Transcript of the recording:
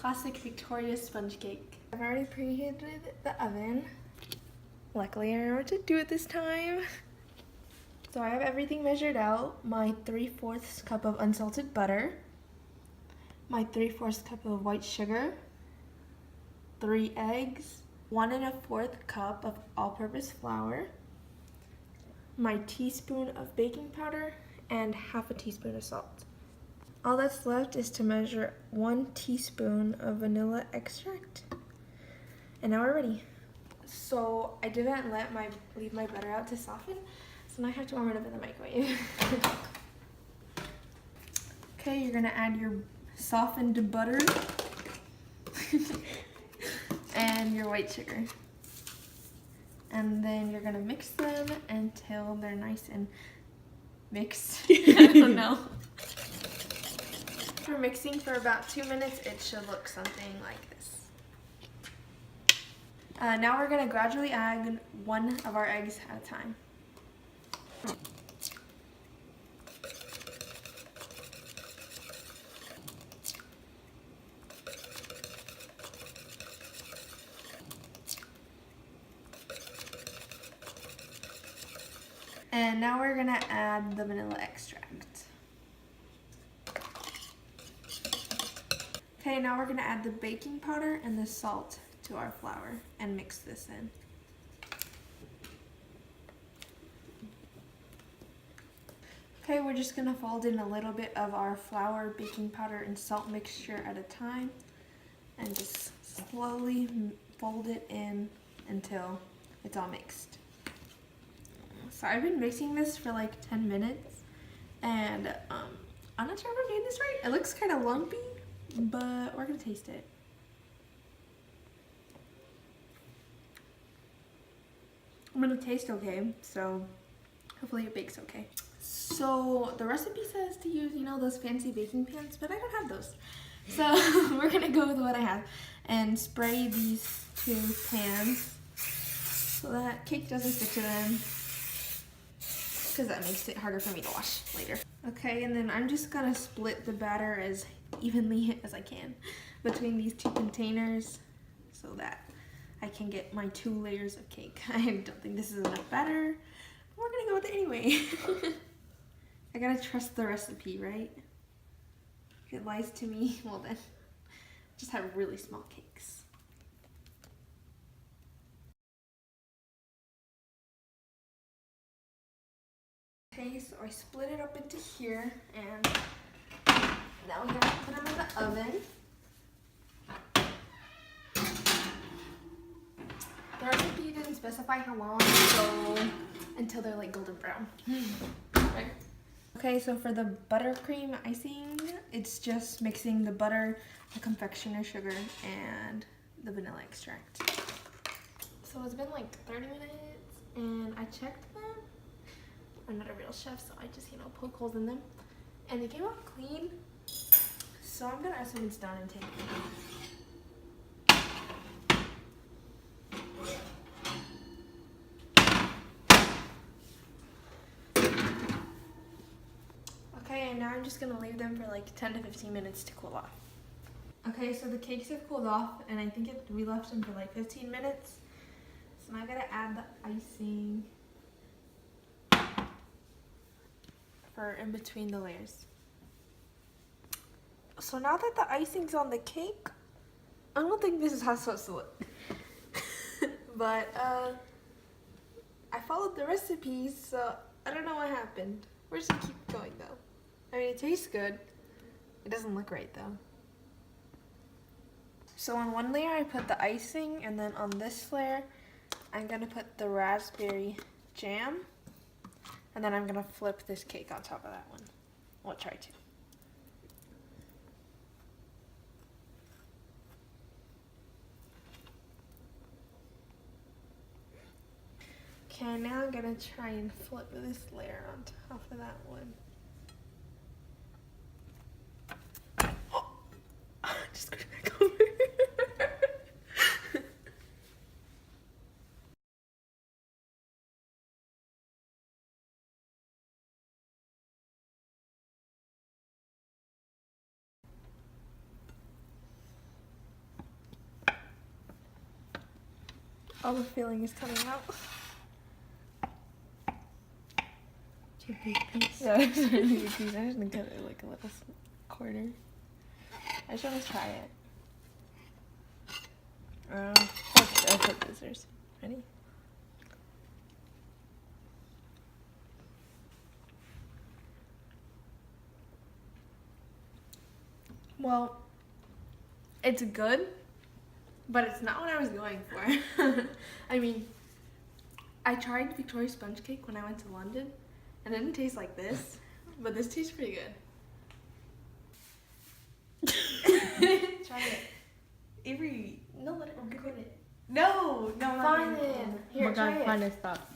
classic Victoria sponge cake. I've already preheated the oven. Luckily, I remember what to do it this time. So I have everything measured out. My 3/4 cup of unsalted butter, my 3/4 cup of white sugar, 3 eggs, 1 1/4 cup of all-purpose flour, my teaspoon of baking powder, and 1/2 teaspoon of salt. All that's left is to measure 1 teaspoon of vanilla extract. And now we're ready. So I didn't leave my butter out to soften, so now I have to warm it up in the microwave. Okay, you're gonna add your softened butter and your white sugar. And then you're gonna mix them until they're nice and mixed. I don't know. After mixing for about 2 minutes, it should look something like this. Now we're gonna gradually add 1 of our eggs at a time. And now we're gonna add the vanilla extract. Okay, now we're gonna add the baking powder and the salt to our flour and mix this in. Okay, we're just gonna fold in a little bit of our flour, baking powder, and salt mixture at a time and just slowly fold it in until it's all mixed. So I've been mixing this for like 10 minutes and I'm not sure if I'm doing this right. It looks kind of lumpy, but we're gonna taste it. I'm gonna taste okay, so hopefully it bakes okay. So the recipe says to use, you know, those fancy baking pans, but I don't have those. So we're gonna go with what I have and spray these 2 pans so that cake doesn't stick to them, because that makes it harder for me to wash later. Okay, and then I'm just gonna split the batter as evenly as I can between these 2 containers so that I can get my 2 layers of cake. I don't think this is enough batter, but we're gonna go with it anyway. I gotta trust the recipe, right? If it lies to me, well then, just have really small cakes. Okay, so I split it up into here, and now we have to put them in the oven. The recipe didn't specify how long, so until they're like golden brown. Right. Okay, so for the buttercream icing, it's just mixing the butter, the confectioner sugar, and the vanilla extract. So it's been like 30 minutes, and I checked them. I'm not a real chef, so I just, you know, poke holes in them. And they came out clean. So I'm gonna assume it's done and take it out. Okay, and now I'm just gonna leave them for like 10 to 15 minutes to cool off. Okay, so the cakes have cooled off, and I think we left them for like 15 minutes. So now I gotta add the icing for in between the layers. So now that the icing's on the cake, I don't think this is how it's supposed to look. But I followed the recipes, so I don't know what happened. We're just gonna keep going though. I mean, it tastes good. It doesn't look right though. So on one layer I put the icing, and then on this layer I'm gonna put the raspberry jam, and then I'm gonna flip this cake on top of that one. We'll try to. Okay, now I'm gonna try and flip this layer on top of that one. Oh, just screw it back over. All the filling is coming out. Your big piece. Yeah, I'm just gonna cut it like a little quarter. I just want to try it. Okay, I'll put scissors. Ready? Well, it's good, but it's not what I was going for. I mean, I tried Victoria sponge cake when I went to London, and it didn't taste like this, but this tastes pretty good. Try it. Avery, No, let it record it. no, Fine then. Here, try it. Fine, stop.